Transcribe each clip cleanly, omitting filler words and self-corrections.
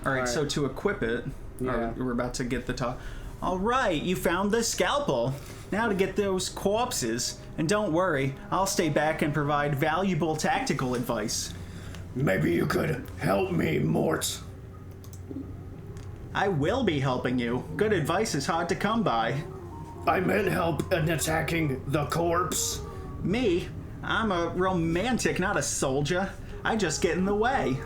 All right, so to equip it, we're about to get the top. All right, you found the scalpel. Now to get those corpses. And don't worry, I'll stay back and provide valuable tactical advice. Maybe you could help me, Mort. I will be helping you. Good advice is hard to come by. I meant help in attacking the corpse. Me? I'm a romantic, not a soldier. I just get in the way.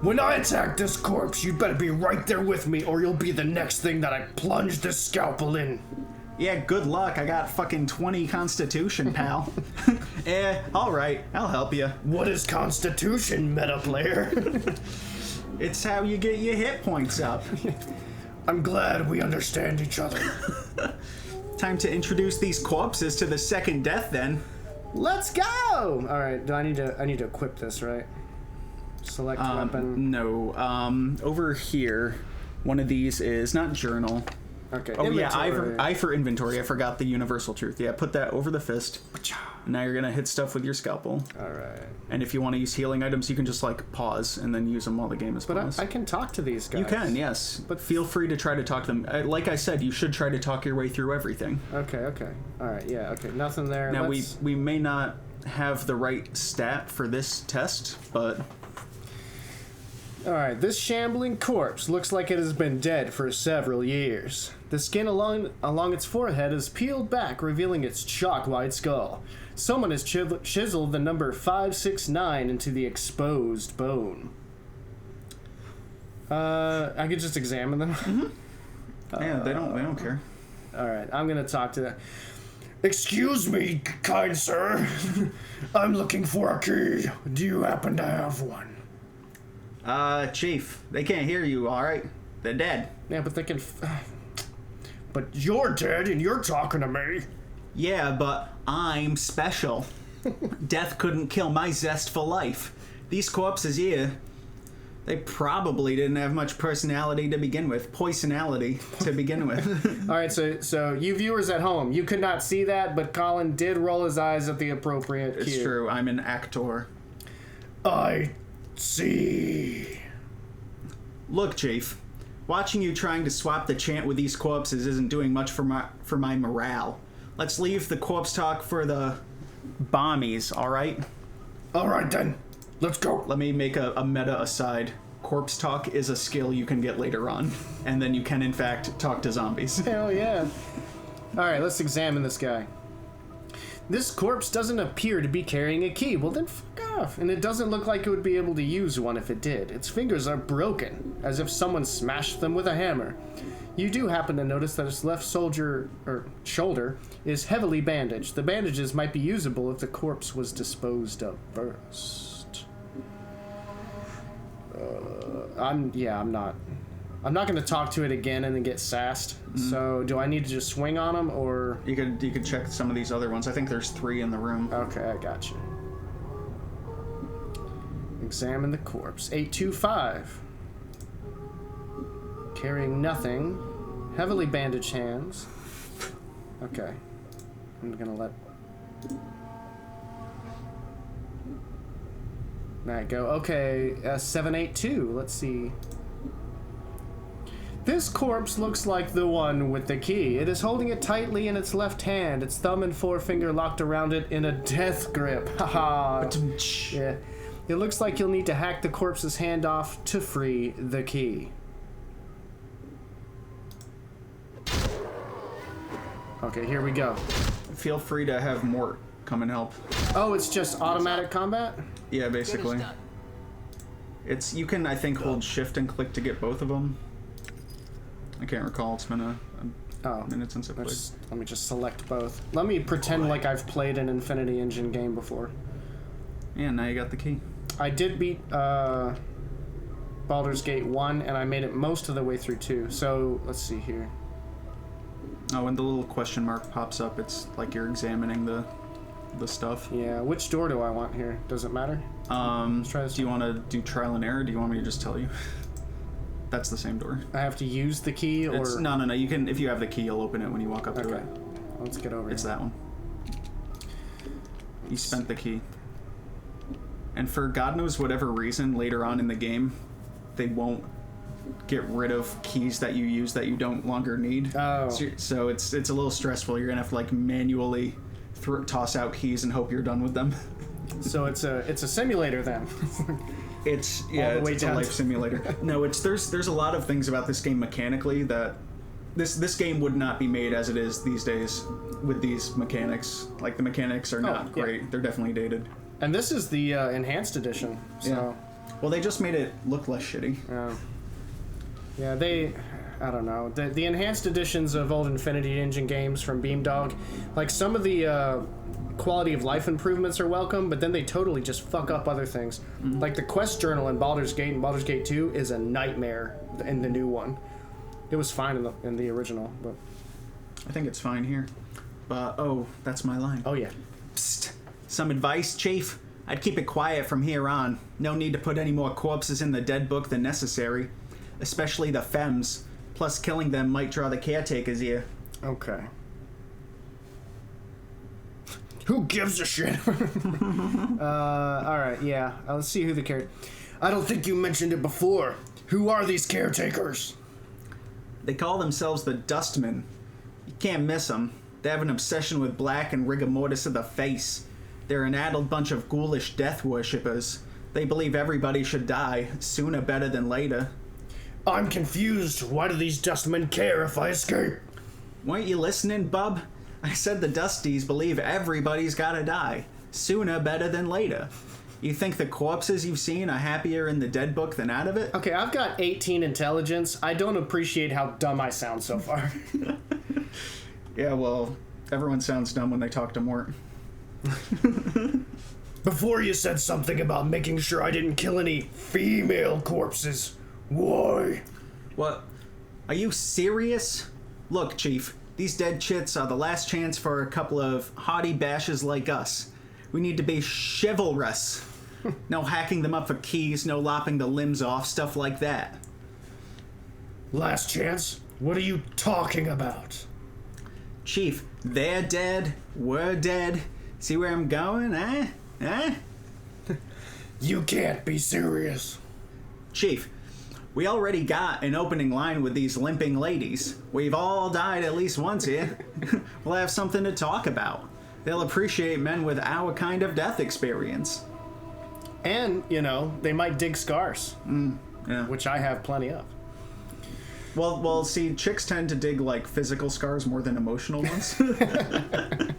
When I attack this corpse, you better be right there with me, or you'll be the next thing that I plunge this scalpel in. Yeah, good luck. I got fucking 20 Constitution, pal. Alright, I'll help you. What is Constitution, meta player? It's how you get your hit points up. I'm glad we understand each other. Time to introduce these corpses to the second death, then. Let's go! Alright, I need to equip this, right? Select weapon. No. Over here, one of these is not journal. Okay. Oh, inventory. yeah, I for inventory. I forgot the universal truth. Yeah, put that over the fist. Now you're going to hit stuff with your scalpel. Alright. And if you want to use healing items, you can just, like, pause and then use them while the game is paused. But I can talk to these guys. You can, yes. But feel free to try to talk to them. Like I said, you should try to talk your way through everything. Okay. Alright, yeah, okay. Nothing there. Now, we may not have the right stat for this test, but... Alright, this shambling corpse looks like it has been dead for several years. The skin along its forehead is peeled back, revealing its chalk-white skull. Someone has chiseled the number 569 into the exposed bone. I could just examine them. Mm-hmm. Yeah, they don't care. Alright, I'm gonna talk to them. Excuse me, kind sir. I'm looking for a key. Do you happen to have one? Chief, they can't hear you, alright? They're dead. Yeah, but they can... But you're dead and you're talking to me. Yeah, but I'm special. Death couldn't kill my zest for life. These corpses here, they probably didn't have much personality to begin with. Poisonality to begin with. Alright, so you viewers at home, you could not see that, but Colin did roll his eyes at the appropriate cue. It's true, I'm an actor. I see. Look, Chief. Watching you trying to swap the chant with these corpses isn't doing much for my morale. Let's leave the corpse talk for the bombies, alright? Alright then, let's go. Let me make a meta aside. Corpse talk is a skill you can get later on, and then you can in fact talk to zombies. Hell yeah. Alright, let's examine this guy. This corpse doesn't appear to be carrying a key. Well then fuck off. And it doesn't look like it would be able to use one if it did. Its fingers are broken, as if someone smashed them with a hammer. You do happen to notice that its left shoulder is heavily bandaged. The bandages might be usable if the corpse was disposed of first. I'm not going to talk to it again and then get sassed. So do I need to just swing on them, or... You could check some of these other ones. I think there's 3 in the room. Okay, I got you. Examine the corpse. 825. Carrying nothing. Heavily bandaged hands. Okay. I'm going to let... That go. Okay, 782. Let's see. This corpse looks like the one with the key. It is holding it tightly in its left hand, its thumb and forefinger locked around it in a death grip. Haha. Yeah. It looks like you'll need to hack the corpse's hand off to free the key. Okay, here we go. Feel free to have Mort come and help. Oh, it's just automatic combat? Yeah, basically. You can, I think, hold shift and click to get both of them. I can't recall. It's been a minute since I played. Let me just select both. Let me pretend like I've played an Infinity Engine game before. Yeah, now you got the key. I did beat Baldur's Gate 1, and I made it most of the way through 2. So, let's see here. Oh, when the little question mark pops up, it's like you're examining the stuff. Yeah, which door do I want here? Does it matter? Let's try this. Do you want to do trial and error, or do you want me to just tell you? That's the same door. I have to use the key, or... No. You can, if you have the key, you'll open it when you walk up to it. Okay. Let's get over It's here. that one. You spent the key. And for God knows whatever reason, later on in the game, they won't get rid of keys that you use that you don't longer need. Oh. So it's a little stressful. You're gonna have to like manually toss out keys and hope you're done with them. So it's a simulator then. It's All the way it's a down life simulator. No, there's a lot of things about this game mechanically that this game would not be made as it is these days with these mechanics. Like the mechanics are not great. Yeah. They're definitely dated. And this is the enhanced edition. So. Yeah. Well, they just made it look less shitty. Yeah, I don't know. The enhanced editions of old Infinity Engine games from Beamdog, like some of the quality of life improvements are welcome, but then they totally just fuck up other things. Mm-hmm. Like the quest journal in Baldur's Gate and Baldur's Gate 2 is a nightmare in the new one. It was fine in the original, but I think it's fine here. But that's my line. Oh yeah. Psst. Some advice, Chief? I'd keep it quiet from here on. No need to put any more corpses in the dead book than necessary. Especially the femmes. Plus, killing them might draw the caretaker's ear. Okay. Who gives a shit? Alright, yeah. Let's see who the caretaker... I don't think you mentioned it before. Who are these caretakers? They call themselves the Dustmen. You can't miss them. They have an obsession with black and rigor mortis of the face. They're an addled bunch of ghoulish death worshippers. They believe everybody should die, sooner better than later. I'm confused. Why do these dustmen care if I escape? Weren't you listening, bub? I said the Dusties believe everybody's gotta die, sooner better than later. You think the corpses you've seen are happier in the dead book than out of it? Okay, I've got 18 intelligence. I don't appreciate how dumb I sound so far. Yeah, well, everyone sounds dumb when they talk to Mort. Before you said something about making sure I didn't kill any female corpses. Why? What? Are you serious? Look, Chief, these dead chits are the last chance for a couple of haughty bashes like us. We need to be chivalrous. No hacking them up for keys, no lopping the limbs off, stuff like that. Last chance? What are you talking about? Chief, they're dead, we're dead. See where I'm going, eh? Eh? You can't be serious. Chief, we already got an opening line with these limping ladies. We've all died at least once here. We'll have something to talk about. They'll appreciate men with our kind of death experience. And, they might dig scars. Yeah. Which I have plenty of. Well, see, chicks tend to dig, like, physical scars more than emotional ones.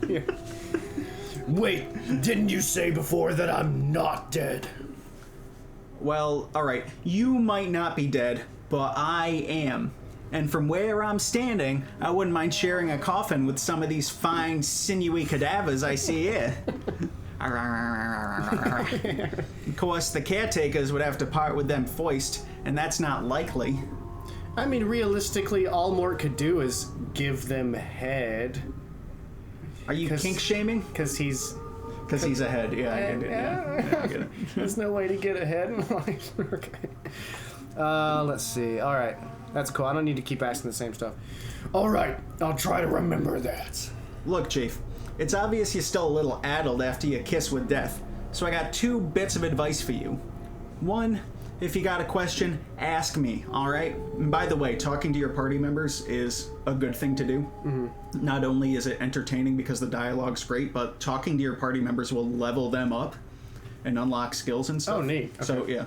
Yeah. Wait, didn't you say before that I'm not dead? Well, alright, you might not be dead, but I am. And from where I'm standing, I wouldn't mind sharing a coffin with some of these fine, sinewy cadavers I see here. Of course, the caretakers would have to part with them first, and that's not likely. I mean, realistically, all Mort could do is give them head. Are you kink shaming? Because he's a head. Yeah, I get it. Yeah, I get it. There's no way to get a head in life. Okay. Let's see. All right. That's cool. I don't need to keep asking the same stuff. All right. I'll try to remember that. Look, Chief. It's obvious you're still a little addled after your kiss with death. So I got 2 bits of advice for you. 1, if you got a question, ask me, alright? And by the way, talking to your party members is a good thing to do. Mm-hmm. Not only is it entertaining because the dialogue's great, but talking to your party members will level them up and unlock skills and stuff. Oh, neat. Okay. So, yeah.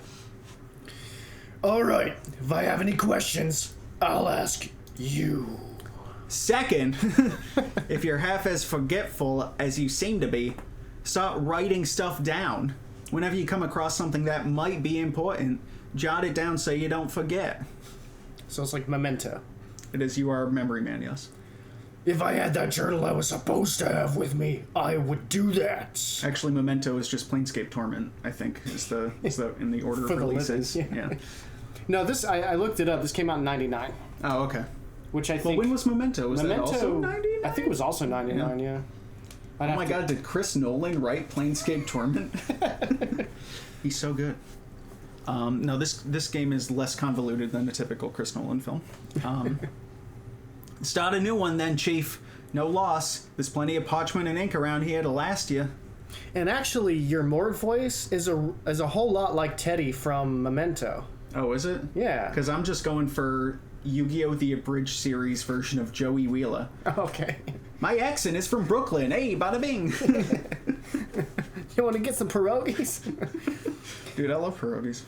Alright, if I have any questions, I'll ask you. 2nd, if you're half as forgetful as you seem to be, start writing stuff down. Whenever you come across something that might be important, jot it down so you don't forget. So it's like Memento. It is. You are a memory man, yes. If I had that journal I was supposed to have with me, I would do that. Actually, Memento is just Planescape Torment, I think, is the in the order For of the releases. living, yeah. No, this I looked it up. This came out in 99. Oh, okay. Which I Well, think... when was Memento? Was Memento, that also 99? I think it was also 99, yeah. Oh my god, did Chris Nolan write Planescape Torment? He's so good. No, this game is less convoluted than a typical Chris Nolan film. Start a new one then, Chief. No loss. There's plenty of parchment and ink around here to last you. And actually, your Mort voice is a whole lot like Teddy from Memento. Oh, is it? Yeah. Because I'm just going for Yu-Gi-Oh! The Abridged series version of Joey Wheeler. Okay. My accent is from Brooklyn. Hey, bada bing. You want to get some pierogies? Dude, I love pierogies.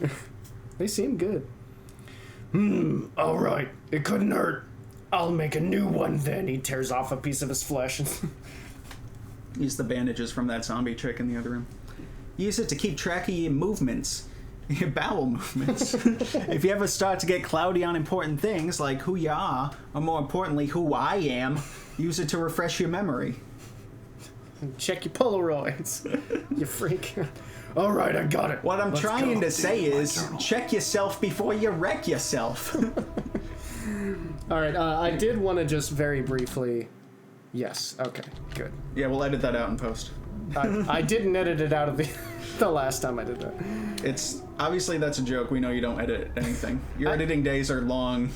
They seem good. All right. It couldn't hurt. I'll make a new one then. He tears off a piece of his flesh. Use the bandages from that zombie chick in the other room. Use it to keep track of your movements. Your bowel movements. If you ever start to get cloudy on important things like who you are, or more importantly, who I am, use it to refresh your memory. Check your Polaroids. You freak. All right, I got it. What I'm Let's trying go. to say is, check yourself before you wreck yourself. All right, I did want to just very briefly... Yes, okay, good. Yeah, we'll edit that out in post. I didn't edit it out of the last time I did that. It's obviously that's a joke. We know you don't edit anything. Your editing days are long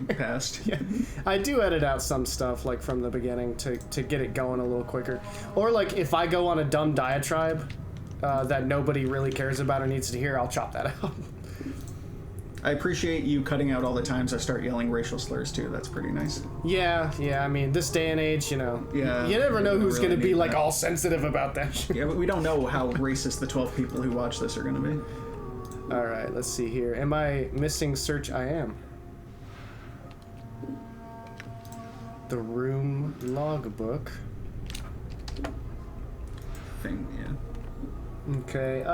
past. Yeah, I do edit out some stuff like from the beginning to get it going a little quicker. Or like if I go on a dumb diatribe that nobody really cares about or needs to hear, I'll chop that out. I appreciate you cutting out all the times I start yelling racial slurs too. That's pretty nice. Yeah. I mean, this day and age, Yeah, you never know who's really going to be need like that. all sensitive about that shit. Yeah, but we don't know how racist the 12 people who watch this are going to be. All right, let's see here. Am I missing search? I am. The room logbook. Thing, yeah. Okay,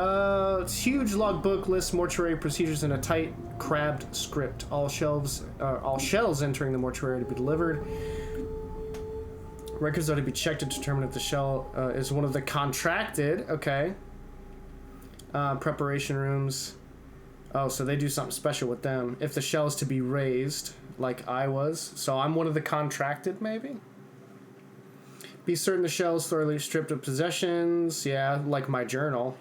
it's huge logbook lists mortuary procedures in a tight, crabbed script. All shells entering the mortuary to be delivered. Records are to be checked to determine if the shell is one of the contracted. Okay. Preparation rooms. Oh, so they do something special with them. If the shell is to be raised, like I was, so I'm one of the contracted, maybe. Be certain the shell is thoroughly stripped of possessions. Yeah, like my journal.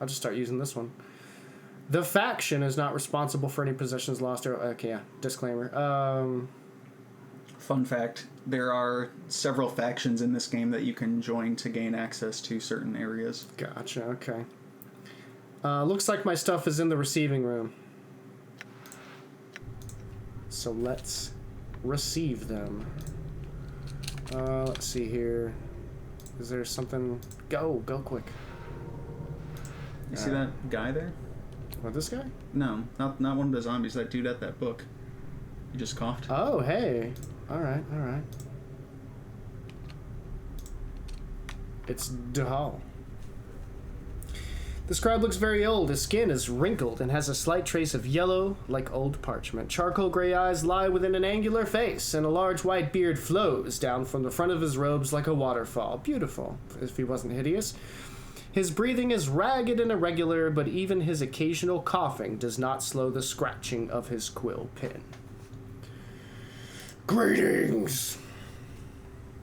I'll just start using this one. The faction is not responsible for any possessions lost or... Okay, yeah. Disclaimer. Fun fact, there are several factions in this game that you can join to gain access to certain areas. Gotcha, okay. Looks like my stuff is in the receiving room. So let's receive them. Let's see here. Is there something? Go quick. You see that guy there? What, this guy? No, not one of the zombies. That dude at that book. He just coughed. Oh, hey. All right. It's Dehal. The scribe looks very old. His skin is wrinkled and has a slight trace of yellow, like old parchment. Charcoal gray eyes lie within an angular face, and a large white beard flows down from the front of his robes like a waterfall. Beautiful, if he wasn't hideous. His breathing is ragged and irregular, but even his occasional coughing does not slow the scratching of his quill pen. Greetings.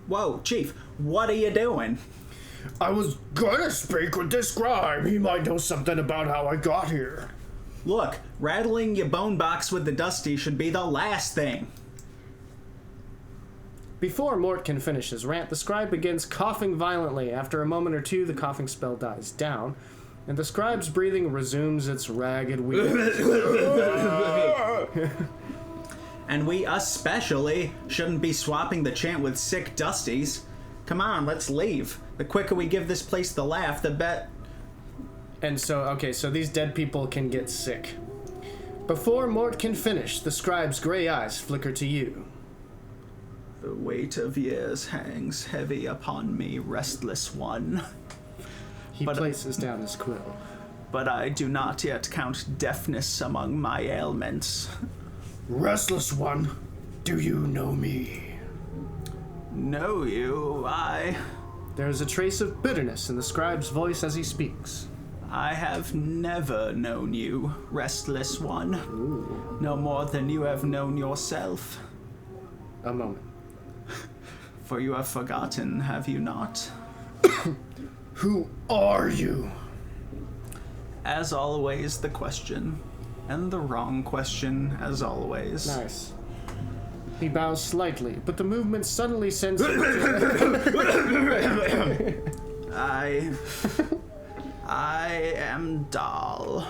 Whoa, Chief, what are you doing? I was gonna speak with this scribe. He might know something about how I got here. Look, rattling your bone box with the dusty should be the last thing. Before Mort can finish his rant, the scribe begins coughing violently. After a moment or two, the coughing spell dies down, and the scribe's breathing resumes its ragged weakness. And we especially shouldn't be swapping the chant with sick dusties. Come on, let's leave. The quicker we give this place the laugh, the bet. And so these dead people can get sick. Before Mort can finish, the scribe's gray eyes flicker to you. The weight of years hangs heavy upon me, restless one. He places down his quill. But I do not yet count deafness among my ailments. Restless one, do you know me? Know you, There is a trace of bitterness in the scribe's voice as he speaks. I have never known you, restless one. Ooh. No more than you have known yourself. A moment. For you have forgotten, have you not? Who are you? As always, the question. And the wrong question, as always. Nice. He bows slightly, but the movement suddenly sends him I am Dal.